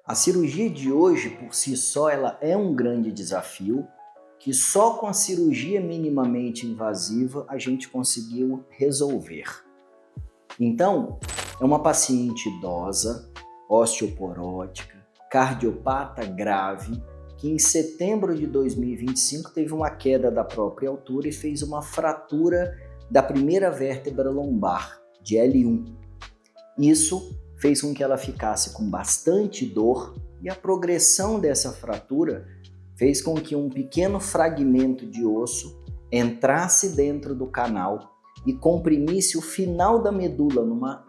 A cirurgia de hoje, por si só, ela é um grande desafio que só com a cirurgia minimamente invasiva a gente conseguiu resolver. Então, é uma paciente idosa, osteoporótica, cardiopata grave, que em setembro de 2025 teve uma queda da própria altura e fez uma fratura da primeira vértebra lombar, de L1. Isso fez com que ela ficasse com bastante dor e a progressão dessa fratura fez com que um pequeno fragmento de osso entrasse dentro do canal e comprimisse o final da medula numa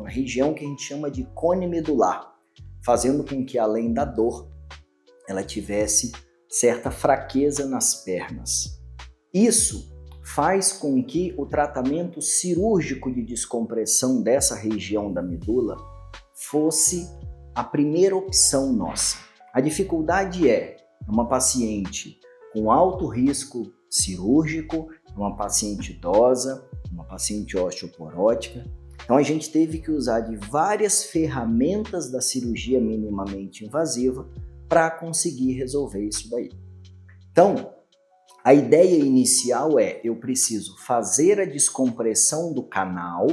região que a gente chama de cone medular, fazendo com que, além da dor, ela tivesse certa fraqueza nas pernas. Isso faz com que o tratamento cirúrgico de descompressão dessa região da medula fosse a primeira opção nossa. A dificuldade é uma paciente com alto risco cirúrgico, uma paciente idosa, uma paciente osteoporótica. Então a gente teve que usar de várias ferramentas da cirurgia minimamente invasiva para conseguir resolver isso daí. Então, a ideia inicial é: eu preciso fazer a descompressão do canal.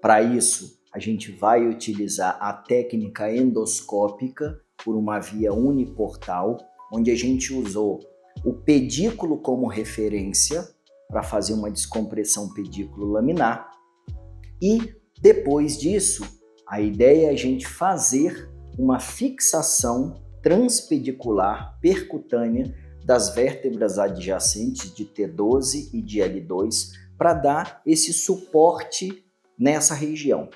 Para isso, a gente vai utilizar a técnica endoscópica por uma via uniportal, onde a gente usou o pedículo como referência para fazer uma descompressão pedículo-laminar. E depois disso, a ideia é a gente fazer uma fixação transpedicular percutânea das vértebras adjacentes de T12 e de L2 para dar esse suporte nessa região.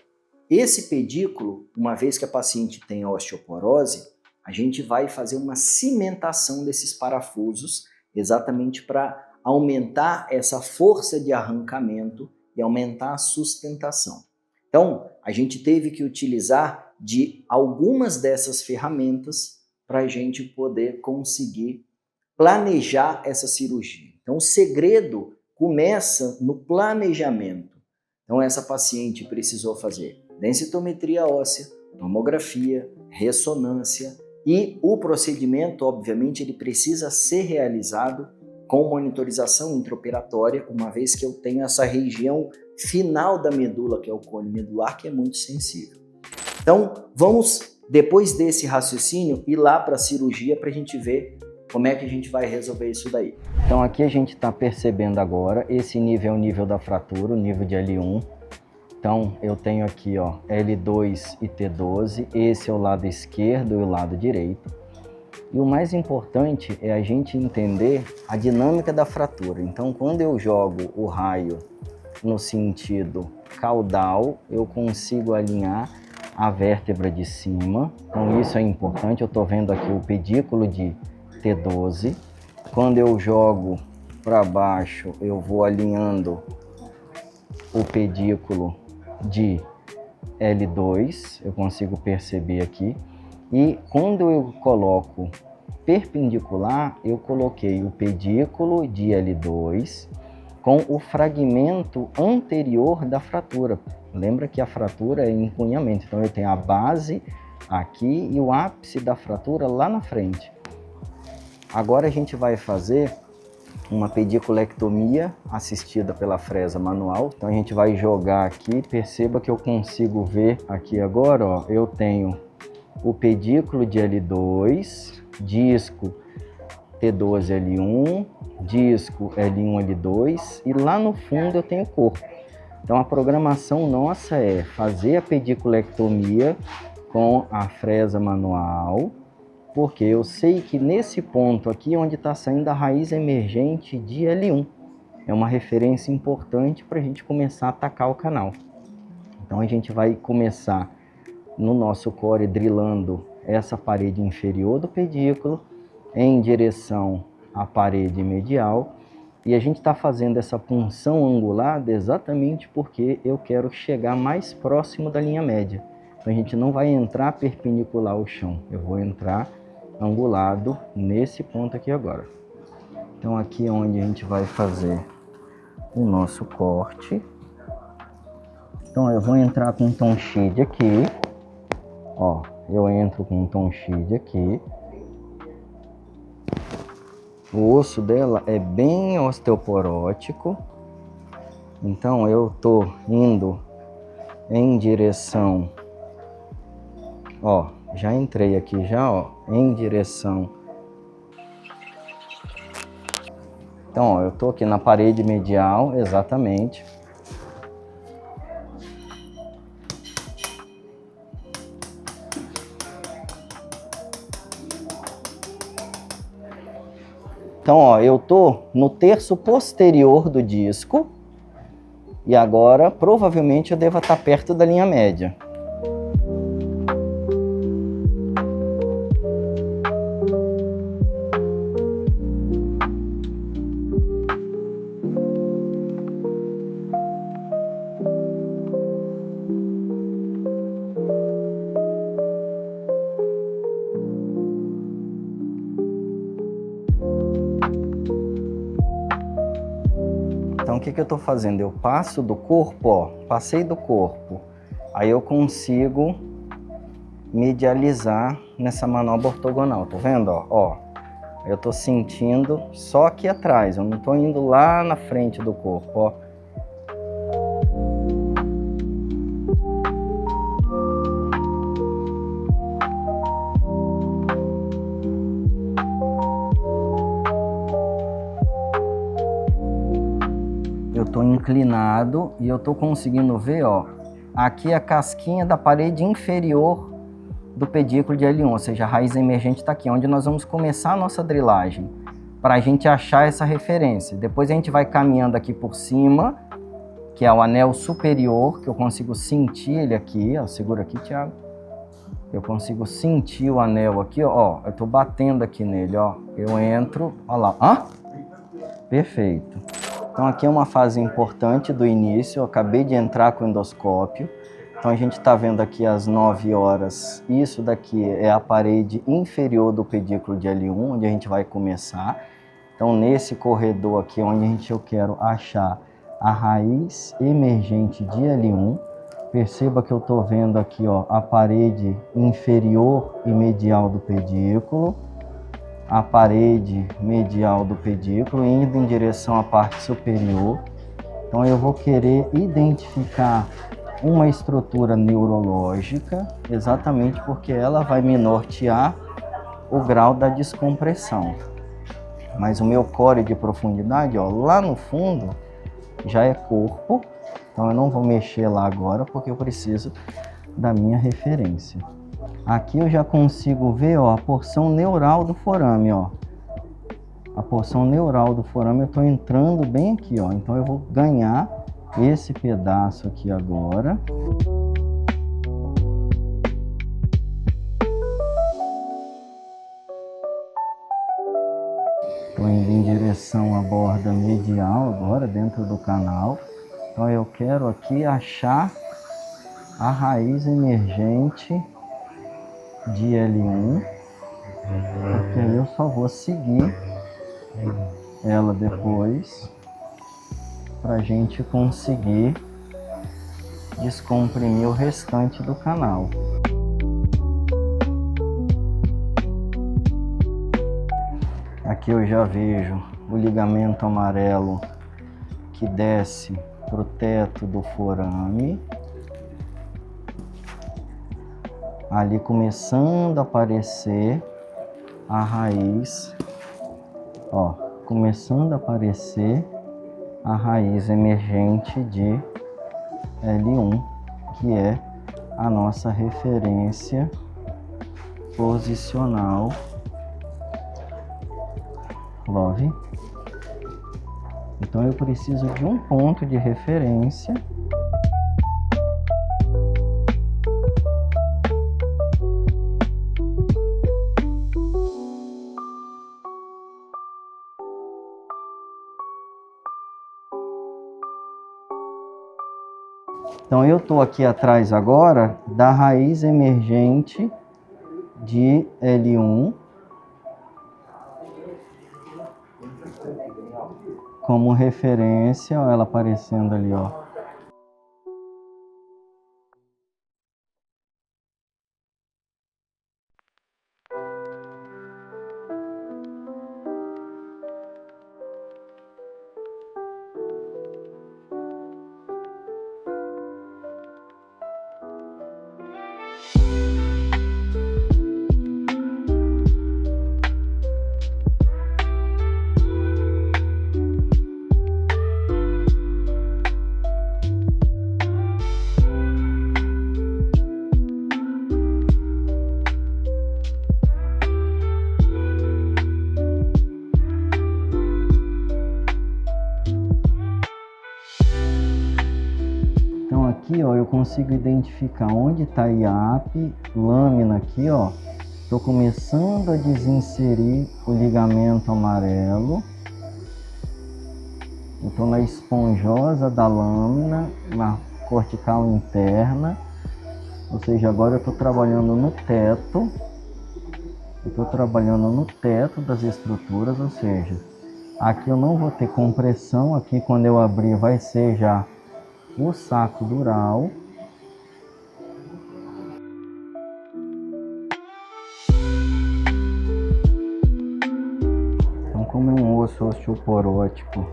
Esse pedículo, uma vez que a paciente tem osteoporose, a gente vai fazer uma cimentação desses parafusos exatamente para aumentar essa força de arrancamento e aumentar a sustentação. Então, a gente teve que utilizar de algumas dessas ferramentas para a gente poder conseguir planejar essa cirurgia. Então, o segredo começa no planejamento. Então, essa paciente precisou fazer densitometria óssea, tomografia, ressonância e o procedimento, obviamente, ele precisa ser realizado com monitorização intraoperatória, uma vez que eu tenho essa região final da medula, que é o cone medular, que é muito sensível. Então, vamos, depois desse raciocínio, ir lá para a cirurgia para a gente ver como é que a gente vai resolver isso daí. Então aqui a gente está percebendo agora, esse nível é o nível da fratura, o nível de L1. Então eu tenho aqui ó, L2 e T12, esse é o lado esquerdo e o lado direito. E o mais importante é a gente entender a dinâmica da fratura. Então quando eu jogo o raio no sentido caudal, eu consigo alinhar a vértebra de cima. Então isso é importante, eu estou vendo aqui o pedículo de T12. Quando eu jogo para baixo, eu vou alinhando o pedículo de L2, eu consigo perceber aqui. E quando eu coloco perpendicular, eu coloquei o pedículo de L2 com o fragmento anterior da fratura. Lembra que a fratura é encunhamento, então eu tenho a base aqui e o ápice da fratura lá na frente. Agora a gente vai fazer uma pediculectomia assistida pela fresa manual. Então a gente vai jogar aqui, perceba que eu consigo ver aqui agora, ó, eu tenho o pedículo de L2, disco T12L1, disco L1L2 e lá no fundo eu tenho o corpo. Então a programação nossa é fazer a pediculectomia com a fresa manual, porque eu sei que nesse ponto aqui onde está saindo a raiz emergente de L1. É uma referência importante para a gente começar a atacar o canal. Então a gente vai começar no nosso core drilando essa parede inferior do pedículo em direção à parede medial. E a gente está fazendo essa punção angulada exatamente porque eu quero chegar mais próximo da linha média. Então a gente não vai entrar perpendicular ao chão, eu vou entrar angulado nesse ponto aqui agora. Então aqui é onde a gente vai fazer o nosso corte. Então eu vou entrar com um tom shade aqui, ó, eu entro com um tonchide aqui. O osso dela é bem osteoporótico, então eu tô indo em direção, ó, já entrei aqui já, ó, em direção. Então, ó, eu tô aqui na parede medial, exatamente. Então, ó, eu tô no terço posterior do disco e agora provavelmente eu devo estar perto da linha média. Então, o que eu estou fazendo? Eu passo do corpo, ó, passei do corpo, aí eu consigo medializar nessa manobra ortogonal, tá vendo? Ó, eu estou sentindo só aqui atrás, eu não estou indo lá na frente do corpo, ó. Eu estou inclinado e eu estou conseguindo ver, ó, aqui a casquinha da parede inferior do pedículo de L1, ou seja, a raiz emergente está aqui, onde nós vamos começar a nossa drilagem, para a gente achar essa referência. Depois a gente vai caminhando aqui por cima, que é o anel superior, que eu consigo sentir ele aqui, ó, segura aqui, Thiago. Eu consigo sentir o anel aqui, ó, eu estou batendo aqui nele, ó, eu entro, ó lá, hã? Perfeito. Então aqui é uma fase importante do início, eu acabei de entrar com o endoscópio. Então a gente está vendo aqui às 9 horas, isso daqui é a parede inferior do pedículo de L1, onde a gente vai começar. Então nesse corredor aqui, onde eu quero achar a raiz emergente de L1, perceba que eu estou vendo aqui, ó, a parede inferior e medial do pedículo, a parede medial do pedículo, indo em direção à parte superior. Então eu vou querer identificar uma estrutura neurológica, exatamente porque ela vai me nortear o grau da descompressão. Mas o meu core de profundidade, ó, lá no fundo, já é corpo, então eu não vou mexer lá agora porque eu preciso da minha referência. Aqui eu já consigo ver, ó, a porção neural do forame, ó. A porção neural do forame eu estou entrando bem aqui, ó. Então eu vou ganhar esse pedaço aqui agora. Estou indo em direção à borda medial agora, dentro do canal. Então eu quero aqui achar a raiz emergente de L1, porque aí eu só vou seguir ela depois para a gente conseguir descomprimir o restante do canal. Aqui eu já vejo o ligamento amarelo que desce para o teto do forame. Ali começando a aparecer a raiz, ó, começando a aparecer a raiz emergente de L1, que é a nossa referência posicional LOVE. Então eu preciso de um ponto de referência . Então eu estou aqui atrás agora da raiz emergente de L1 como referência, ó, ela aparecendo ali, ó. consigo identificar onde está IAP, lâmina aqui, ó. Estou começando a desinserir o ligamento amarelo. Eu estou na esponjosa da lâmina, na cortical interna. Ou seja, agora eu estou trabalhando no teto. Eu estou trabalhando no teto das estruturas, ou seja, aqui eu não vou ter compressão. Aqui quando eu abrir vai ser já o saco dural. Então, como é um osso osteoporótico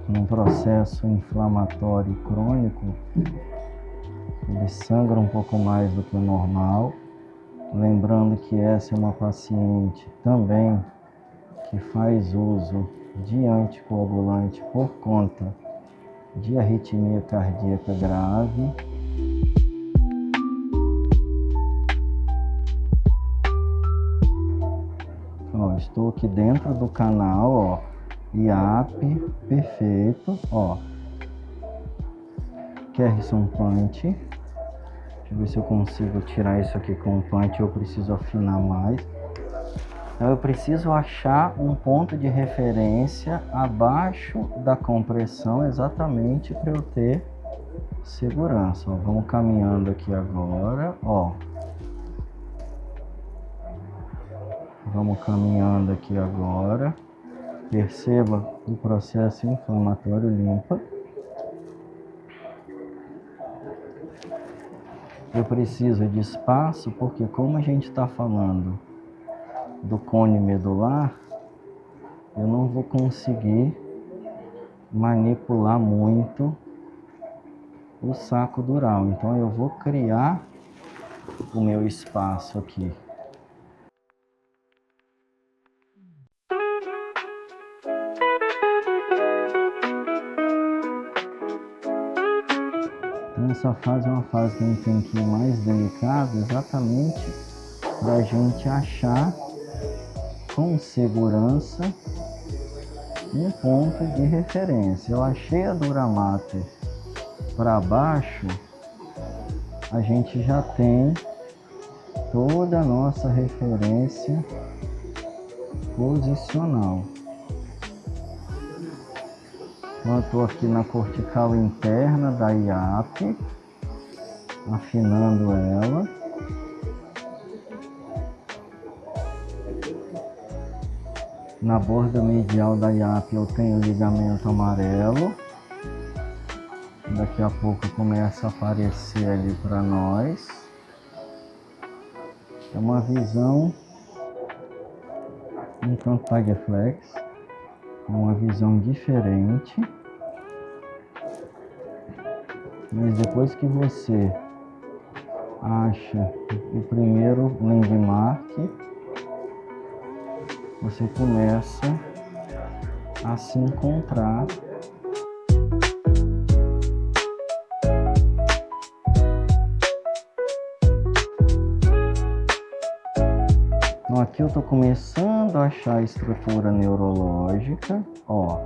num processo inflamatório crônico, ele sangra um pouco mais do que o normal. Lembrando que essa é uma paciente também que faz uso de anticoagulante por conta de arritmia cardíaca grave. Ó, estou aqui dentro do canal, ó, IAP, perfeito, ó, Kerrison Punch. Deixa eu ver se eu consigo tirar isso aqui com o punch, eu preciso afinar mais. Então eu preciso achar um ponto de referência abaixo da compressão, exatamente para eu ter segurança. Ó, vamos caminhando aqui agora, ó. Vamos caminhando aqui agora. Perceba o processo inflamatório limpa. Eu preciso de espaço porque, como a gente está falando do cone medular, eu não vou conseguir manipular muito o saco dural. Então eu vou criar o meu espaço aqui. Então essa fase é uma fase que a gente tem que ir mais delicada, exatamente para a gente achar com segurança um ponto de referência. Eu achei a dura mater para baixo, a gente já tem toda a nossa referência posicional. Então eu estou aqui na cortical interna da IAP, afinando ela. Na borda medial da IAP eu tenho ligamento amarelo. Daqui a pouco começa a aparecer ali para nós. É uma visão um tanto Tageflex, uma visão diferente. Mas depois que você acha o primeiro landmark, você começa a se encontrar. Então aqui eu estou começando a achar a estrutura neurológica, ó.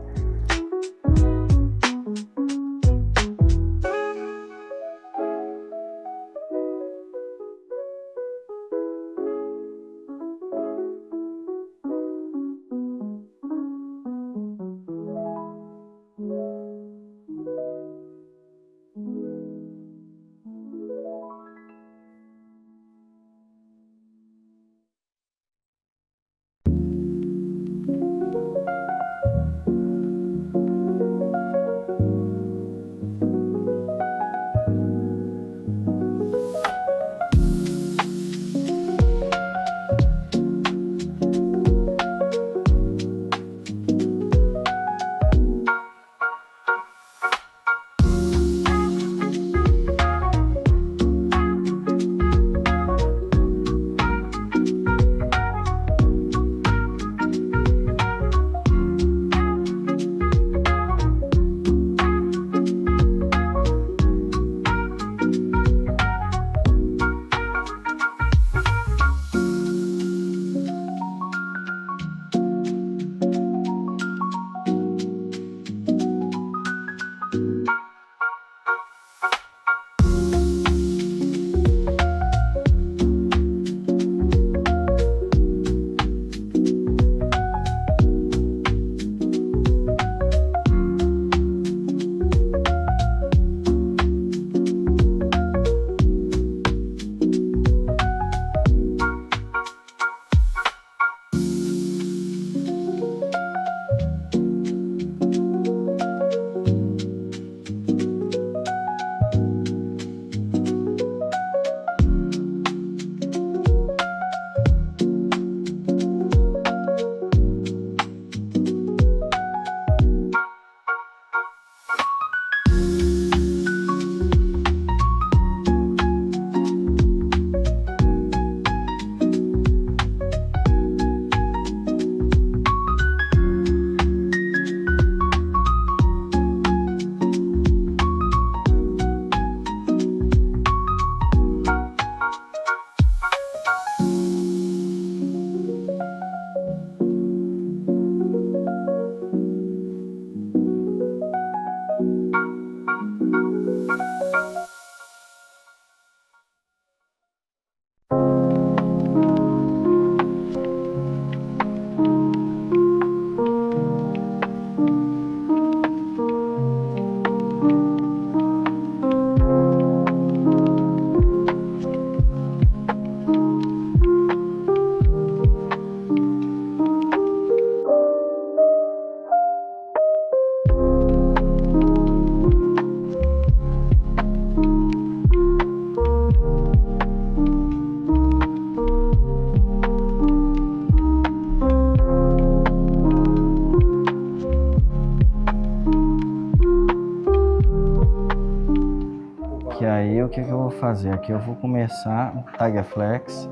fazer? Aqui eu vou começar o Tagaflex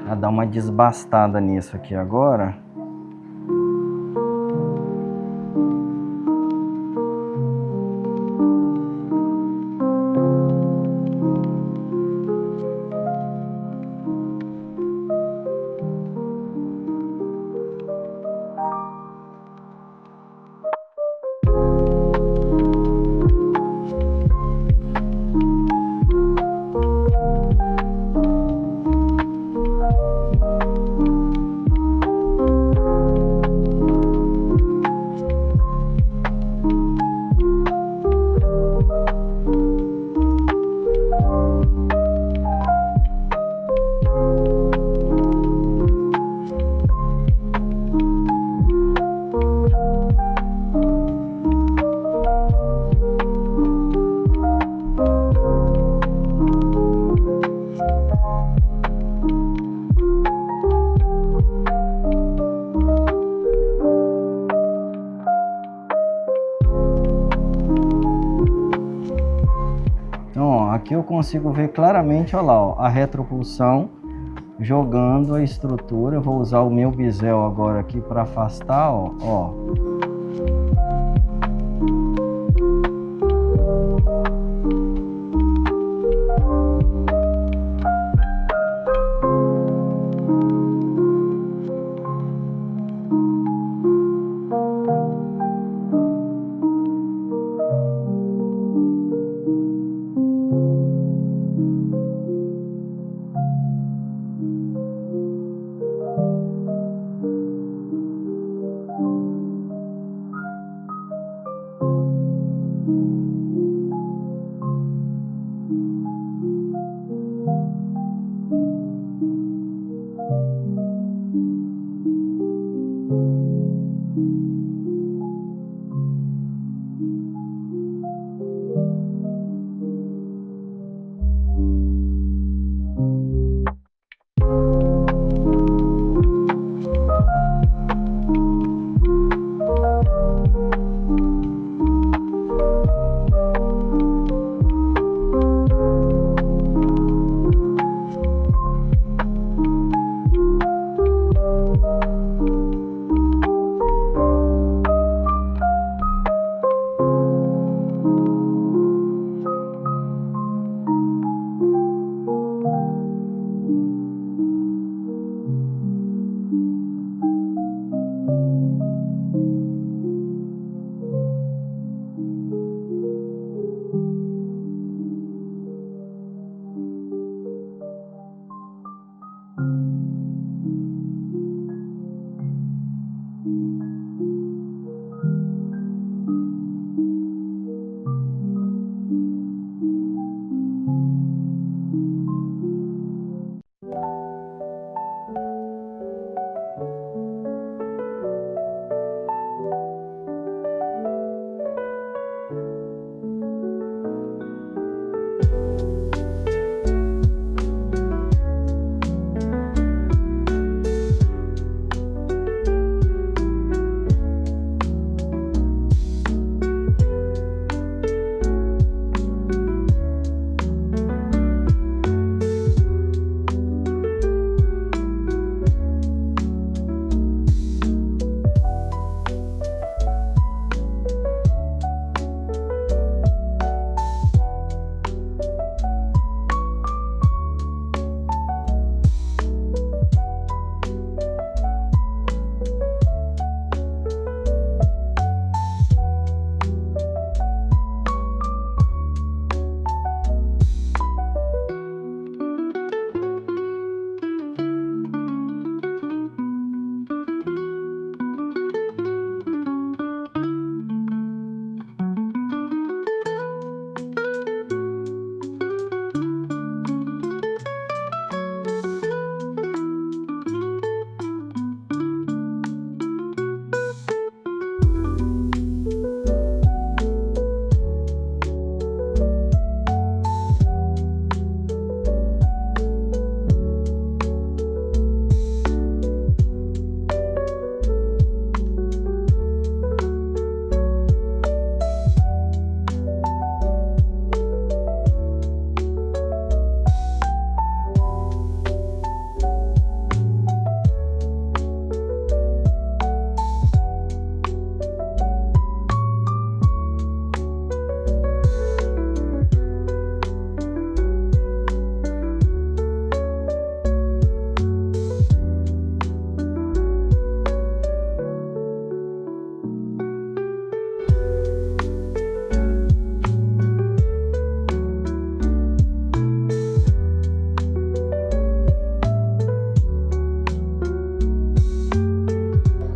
a dar uma desbastada nisso aqui agora. Então, ó, aqui eu consigo ver claramente, olha lá, ó, a retropulsão jogando a estrutura. Eu vou usar o meu bisel agora aqui para afastar, ó.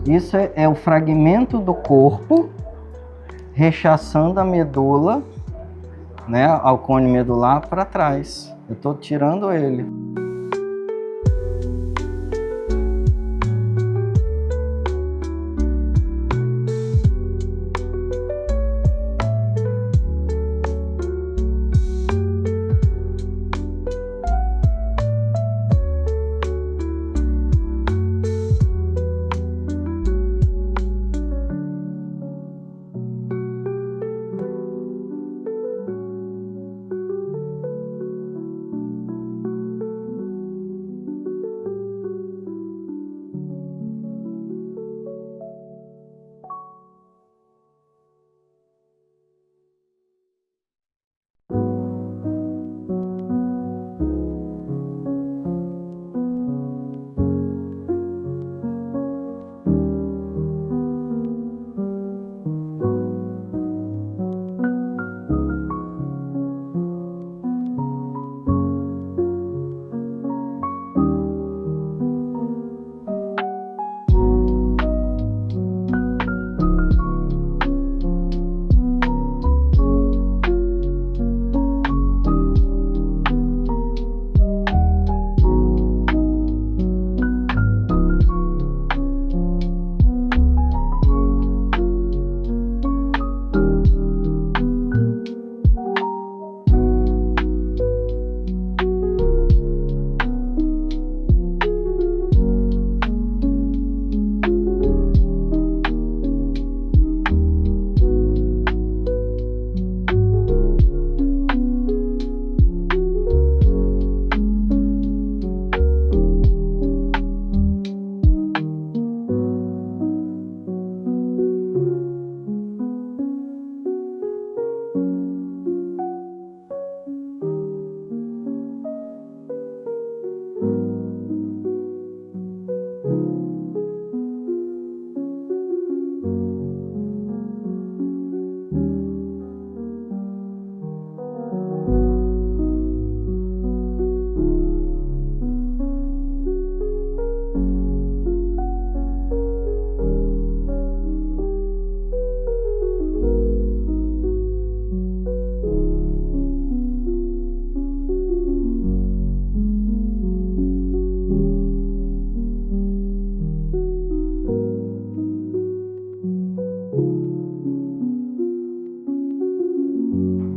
Isso é o fragmento do corpo rechaçando a medula, né, ao cone medular para trás. Eu estou tirando ele.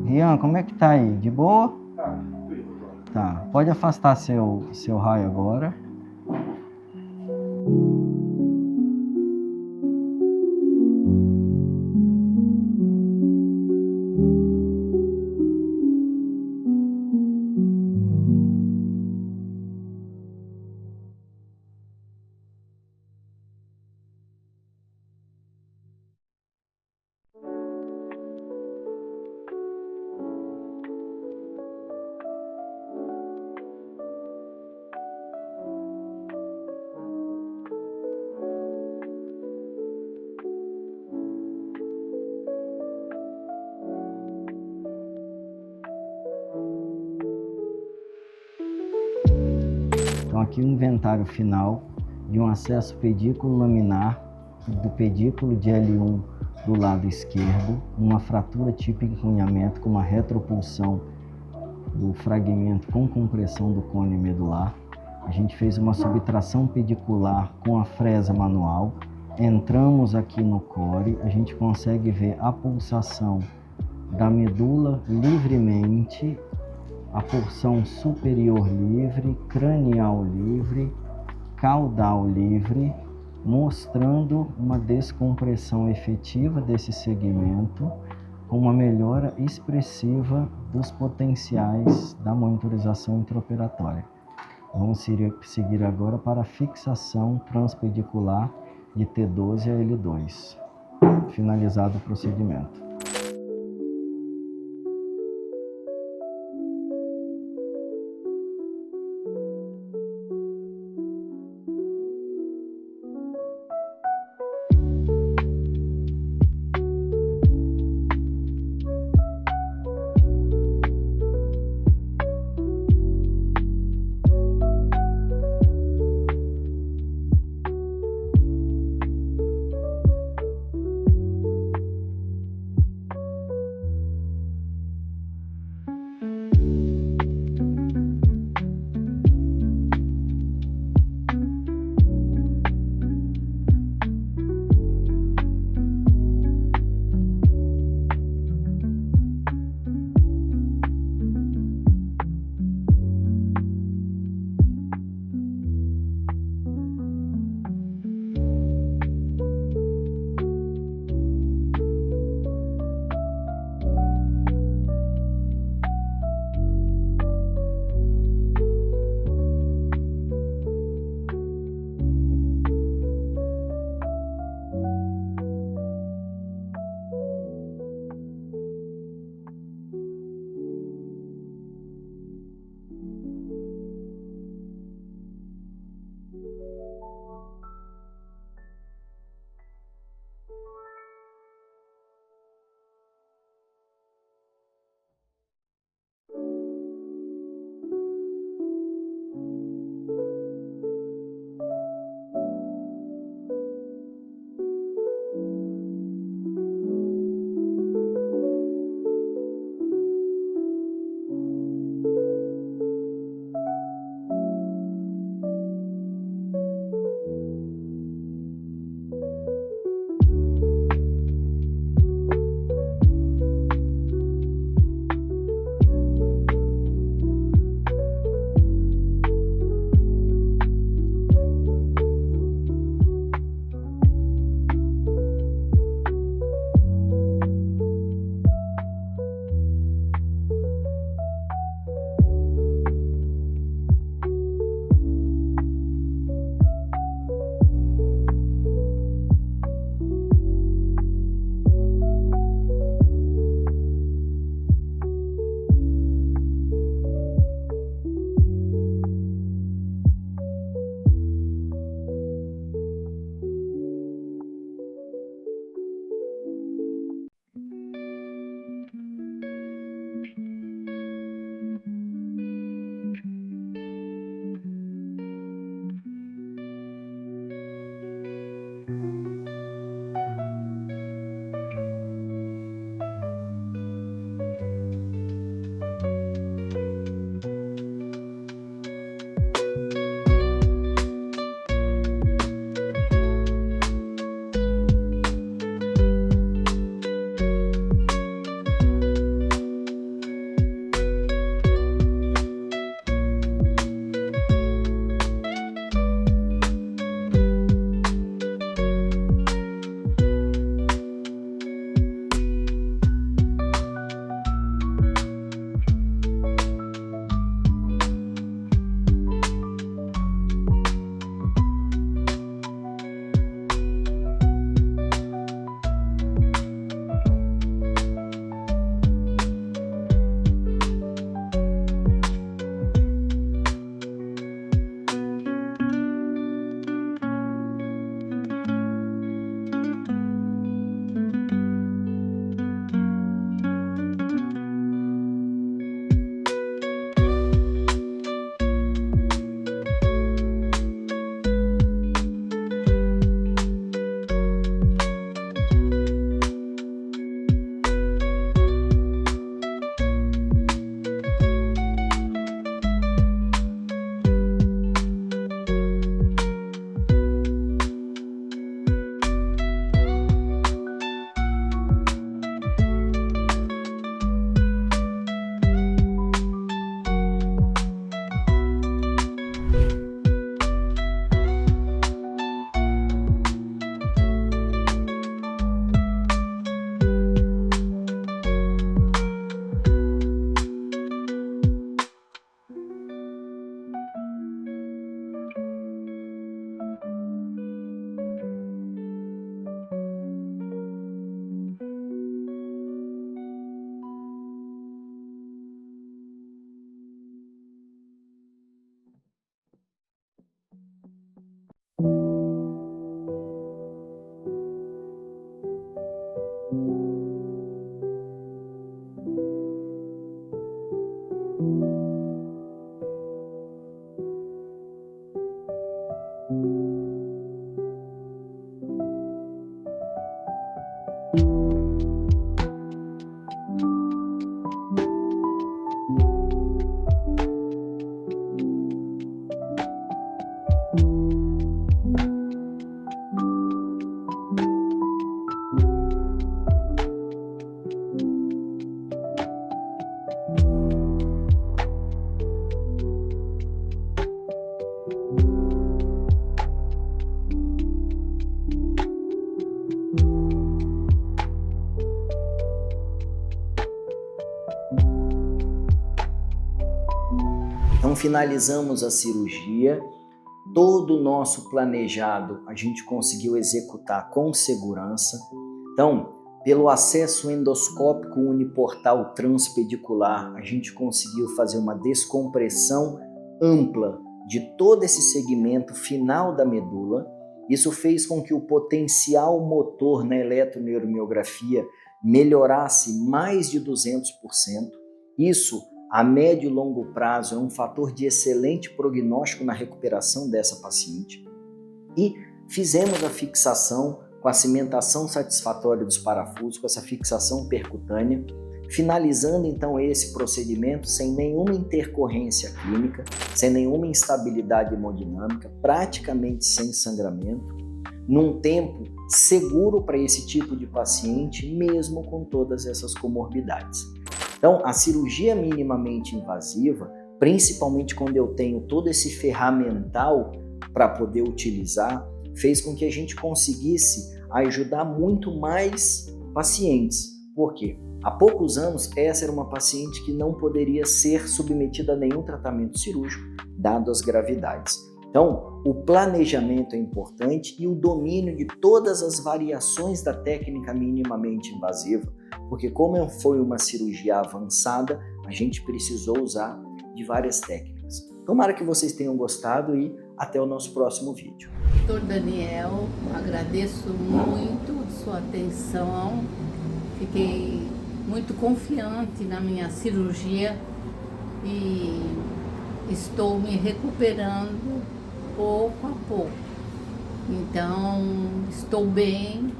Rian, como é que tá aí? De boa? Tá. Pode afastar seu raio agora. Então aqui o inventário final de um acesso pedículo laminar do pedículo de L1 do lado esquerdo, uma fratura tipo encunhamento com uma retropulsão do fragmento com compressão do cone medular. A gente fez uma subtração pedicular com a fresa manual. Entramos aqui no core, a gente consegue ver a pulsação da medula livremente, a porção superior livre, cranial livre, caudal livre, mostrando uma descompressão efetiva desse segmento, com uma melhora expressiva dos potenciais da monitorização intraoperatória. Vamos seguir agora para a fixação transpedicular de T12 a L2. Finalizado o procedimento. Então finalizamos a cirurgia, todo o nosso planejado a gente conseguiu executar com segurança. Então, pelo acesso endoscópico uniportal transpedicular, a gente conseguiu fazer uma descompressão ampla de todo esse segmento final da medula. Isso fez com que o potencial motor na eletroneuromiografia melhorasse mais de 200%. Isso, a médio e longo prazo, é um fator de excelente prognóstico na recuperação dessa paciente. E fizemos a fixação com a cimentação satisfatória dos parafusos, com essa fixação percutânea, finalizando então esse procedimento sem nenhuma intercorrência clínica, sem nenhuma instabilidade hemodinâmica, praticamente sem sangramento, num tempo seguro para esse tipo de paciente, mesmo com todas essas comorbidades. Então, a cirurgia minimamente invasiva, principalmente quando eu tenho todo esse ferramental para poder utilizar, fez com que a gente conseguisse ajudar muito mais pacientes. Por quê? Há poucos anos, essa era uma paciente que não poderia ser submetida a nenhum tratamento cirúrgico, dado as gravidades. Então, o planejamento é importante e o domínio de todas as variações da técnica minimamente invasiva, porque como foi uma cirurgia avançada, a gente precisou usar de várias técnicas. Tomara que vocês tenham gostado e até o nosso próximo vídeo. Dr. Daniel, agradeço muito sua atenção, fiquei muito confiante na minha cirurgia e estou me recuperando pouco a pouco. Então, estou bem,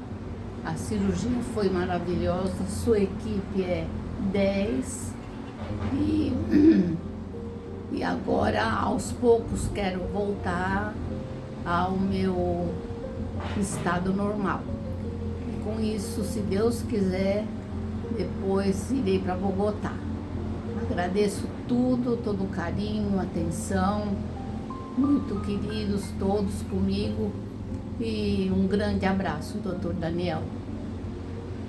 a cirurgia foi maravilhosa, sua equipe é 10 e agora, aos poucos, quero voltar ao meu estado normal. E com isso, se Deus quiser, depois irei para Bogotá. Agradeço tudo, todo o carinho, atenção, muito queridos todos comigo, e um grande abraço, Dr. Daniel.